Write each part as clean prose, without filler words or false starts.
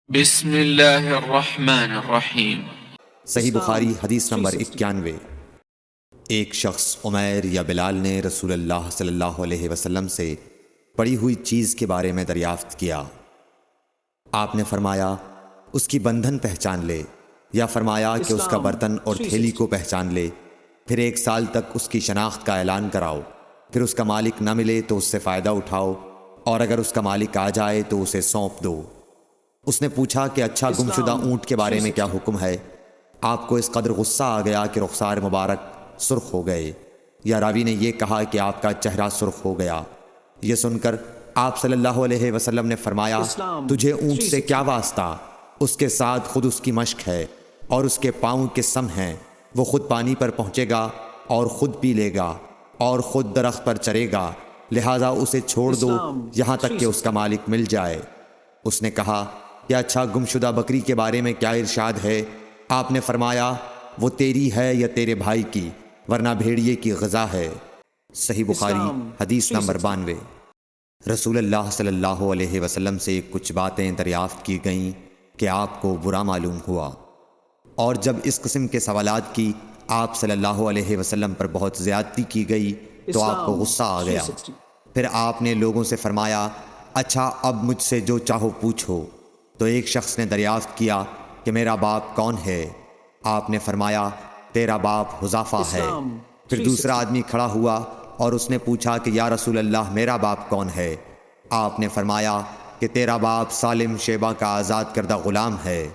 بسم اللہ الرحمن الرحیم۔ صحیح بخاری حدیث نمبر 91۔ ایک شخص عمیر یا بلال نے رسول اللہ صلی اللہ علیہ وسلم سے پڑی ہوئی چیز کے بارے میں دریافت کیا۔ آپ نے فرمایا اس کی بندھن پہچان لے، یا فرمایا کہ اس کا برتن اور تھیلی کو پہچان لے، پھر 1 سال تک اس کی شناخت کا اعلان کراؤ، پھر اس کا مالک نہ ملے تو اس سے فائدہ اٹھاؤ، اور اگر اس کا مالک آ جائے تو اسے سونپ دو۔ اس نے پوچھا کہ اچھا گمشدہ اونٹ کے بارے میں کیا حکم ہے؟ آپ کو اس قدر غصہ آ گیا کہ رخسار مبارک سرخ ہو گئے، یا راوی نے یہ کہا کہ آپ کا چہرہ سرخ ہو گیا۔ یہ سن کر آپ صلی اللہ علیہ وسلم نے فرمایا تجھے اونٹ سے کیا واسطہ؟ اس کے ساتھ خود اس کی مشق ہے اور اس کے پاؤں کے سم ہیں، وہ خود پانی پر پہنچے گا اور خود پی لے گا اور خود درخت پر چرے گا، لہذا اسے چھوڑ دو یہاں تک کہ اس کا مالک مل جائے۔ اس نے کہا کہ اچھا گمشدہ بکری کے بارے میں کیا ارشاد ہے؟ آپ نے فرمایا وہ تیری ہے یا تیرے بھائی کی، ورنہ بھیڑیے کی غذا ہے۔ صحیح بخاری حدیث نمبر 92۔ رسول اللہ صلی اللہ علیہ وسلم سے کچھ باتیں دریافت کی گئیں کہ آپ کو برا معلوم ہوا، اور جب اس قسم کے سوالات کی آپ صلی اللہ علیہ وسلم پر بہت زیادتی کی گئی تو آپ کو غصہ آ گیا۔ پھر آپ نے لوگوں سے فرمایا اچھا اب مجھ سے جو چاہو پوچھو۔ تو ایک شخص نے دریافت کیا کہ میرا باپ کون ہے؟ آپ نے فرمایا تیرا باپ حذافہ ہے۔ پھر دوسرا آدمی کھڑا ہوا اور اس نے پوچھا کہ یا رسول اللہ میرا باپ کون ہے؟ آپ نے فرمایا کہ تیرا باپ سالم شیبہ کا آزاد کردہ غلام ہے۔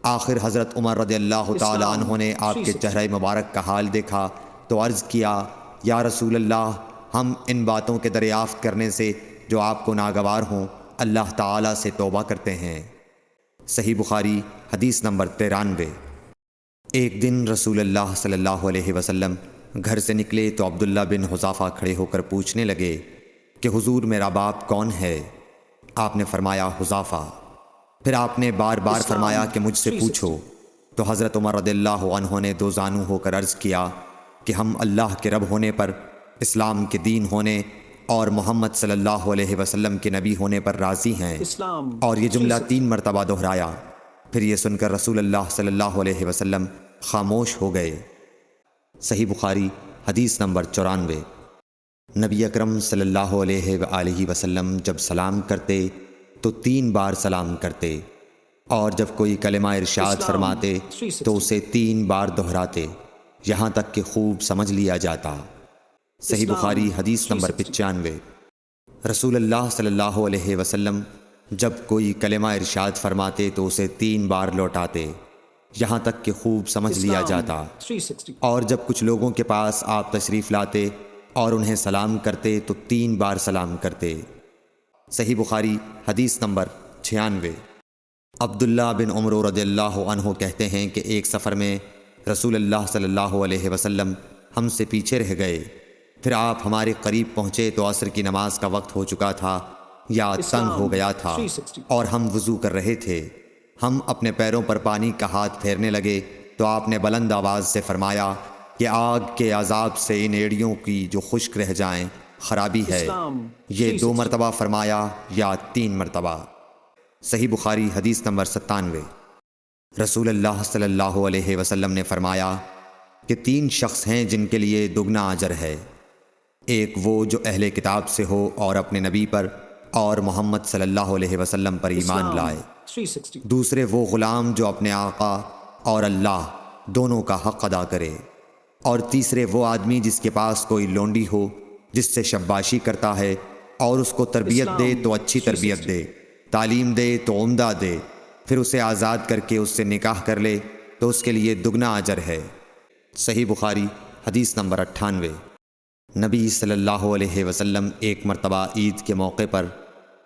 آخر حضرت عمر رضی اللہ تعالی عنہ نے آپ کے چہرہ مبارک کا حال دیکھا تو عرض کیا یا رسول اللہ ہم ان باتوں کے دریافت کرنے سے جو آپ کو ناگوار ہوں اللہ تعالیٰ سے توبہ کرتے ہیں۔ صحیح بخاری حدیث نمبر 93۔ ایک دن رسول اللہ صلی اللہ علیہ وسلم گھر سے نکلے تو عبداللہ بن حذافہ کھڑے ہو کر پوچھنے لگے کہ حضور میرا باپ کون ہے؟ آپ نے فرمایا حذافہ۔ پھر آپ نے بار بار فرمایا کہ مجھ سے پوچھو۔ تو حضرت عمر رضی اللہ عنہ نے دو زانو ہو کر عرض کیا کہ ہم اللہ کے رب ہونے پر، اسلام کے دین ہونے اور محمد صلی اللہ علیہ وسلم کے نبی ہونے پر راضی ہیں، اور یہ جملہ 3 مرتبہ دہرایا۔ پھر یہ سن کر رسول اللہ صلی اللہ علیہ وسلم خاموش ہو گئے۔ صحیح بخاری حدیث نمبر 94۔ نبی اکرم صلی اللہ علیہ وآلہ وسلم جب سلام کرتے تو 3 بار سلام کرتے، اور جب کوئی کلمہ ارشاد فرماتے تو اسے 3 بار دہراتے یہاں تک کہ خوب سمجھ لیا جاتا۔ صحیح بخاری حدیث نمبر 95۔ رسول اللہ صلی اللہ علیہ وسلم جب کوئی کلمہ ارشاد فرماتے تو اسے 3 بار لوٹاتے یہاں تک کہ خوب سمجھ لیا جاتا، اور جب کچھ لوگوں کے پاس آپ تشریف لاتے اور انہیں سلام کرتے تو 3 بار سلام کرتے۔ صحیح بخاری حدیث نمبر 96۔ عبداللہ بن عمر رضی اللہ عنہ کہتے ہیں کہ ایک سفر میں رسول اللہ صلی اللہ علیہ وسلم ہم سے پیچھے رہ گئے، پھر آپ ہمارے قریب پہنچے تو عصر کی نماز کا وقت ہو چکا تھا یا تنگ ہو گیا تھا اور ہم وضو کر رہے تھے۔ ہم اپنے پیروں پر پانی کا ہاتھ پھیرنے لگے تو آپ نے بلند آواز سے فرمایا کہ آگ کے عذاب سے ان ایڑیوں کی جو خشک رہ جائیں خرابی ہے۔ یہ 2 مرتبہ فرمایا یا 3 مرتبہ۔ صحیح بخاری حدیث نمبر 97۔ رسول اللہ صلی اللہ علیہ وسلم نے فرمایا کہ 3 شخص ہیں جن کے لیے دگنا اجر ہے۔ ایک وہ جو اہل کتاب سے ہو اور اپنے نبی پر اور محمد صلی اللہ علیہ وسلم پر ایمان لائے۔ دوسرے وہ غلام جو اپنے آقا اور اللہ دونوں کا حق ادا کرے، اور تیسرے وہ آدمی جس کے پاس کوئی لونڈی ہو جس سے شباشی کرتا ہے، اور اس کو تربیت دے تو اچھی تربیت دے، تعلیم دے تو عمدہ دے، پھر اسے آزاد کر کے اس سے نکاح کر لے تو اس کے لیے دگنا اجر ہے۔ صحیح بخاری حدیث نمبر 98۔ نبی صلی اللہ علیہ وسلم ایک مرتبہ عید کے موقع پر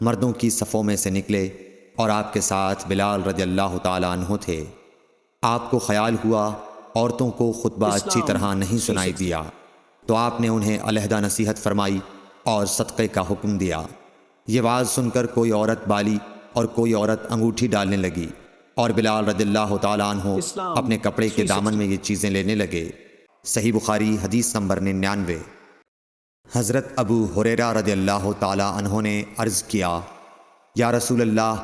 مردوں کی صفوں میں سے نکلے اور آپ کے ساتھ بلال رضی اللہ تعالی عنہ تھے۔ آپ کو خیال ہوا عورتوں کو خطبہ اچھی طرح نہیں سنائی دیا تو آپ نے انہیں علیحدہ نصیحت فرمائی اور صدقے کا حکم دیا۔ یہ واز سن کر کوئی عورت بالی اور کوئی عورت انگوٹھی ڈالنے لگی، اور بلال رضی اللہ تعالی عنہ اپنے کپڑے کے دامن میں یہ چیزیں لینے لگے۔ صحیح بخاری حدیث نمبر 99۔ حضرت ابو ہریرہ رضی اللہ تعالی عنہ نے عرض کیا یا رسول اللہ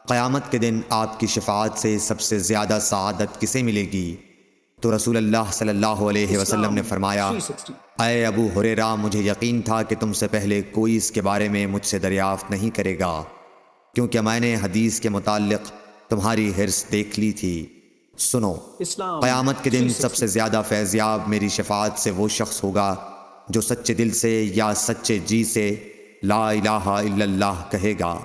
قیامت کے دن آپ کی شفاعت سے سب سے زیادہ سعادت کسے ملے گی؟ تو رسول اللہ صلی اللہ علیہ وسلم نے فرمایا، اے ابو ہریرہ، مجھے یقین تھا کہ تم سے پہلے کوئی اس کے بارے میں مجھ سے دریافت نہیں کرے گا، کیونکہ میں نے حدیث کے متعلق تمہاری حرص دیکھ لی تھی۔ سنو، قیامت کے دن سب سے زیادہ فیضیاب میری شفاعت سے وہ شخص ہوگا جو سچے دل سے یا سچے جی سے لا الہ الا اللہ کہے گا۔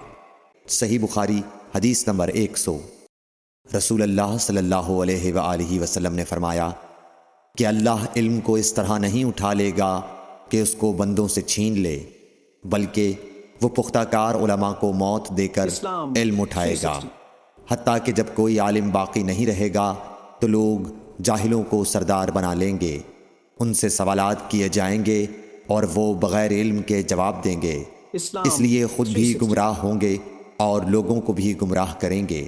صحیح بخاری حدیث نمبر 100۔ رسول اللہ صلی اللہ علیہ وآلہ وسلم نے فرمایا کہ اللہ علم کو اس طرح نہیں اٹھا لے گا کہ اس کو بندوں سے چھین لے، بلکہ وہ پختہ کار علماء کو موت دے کر علم اٹھائے گا، حتیٰ کہ جب کوئی عالم باقی نہیں رہے گا تو لوگ جاہلوں کو سردار بنا لیں گے، ان سے سوالات کیے جائیں گے اور وہ بغیر علم کے جواب دیں گے، اس لیے خود بھی گمراہ ہوں گے اور لوگوں کو بھی گمراہ کریں گے۔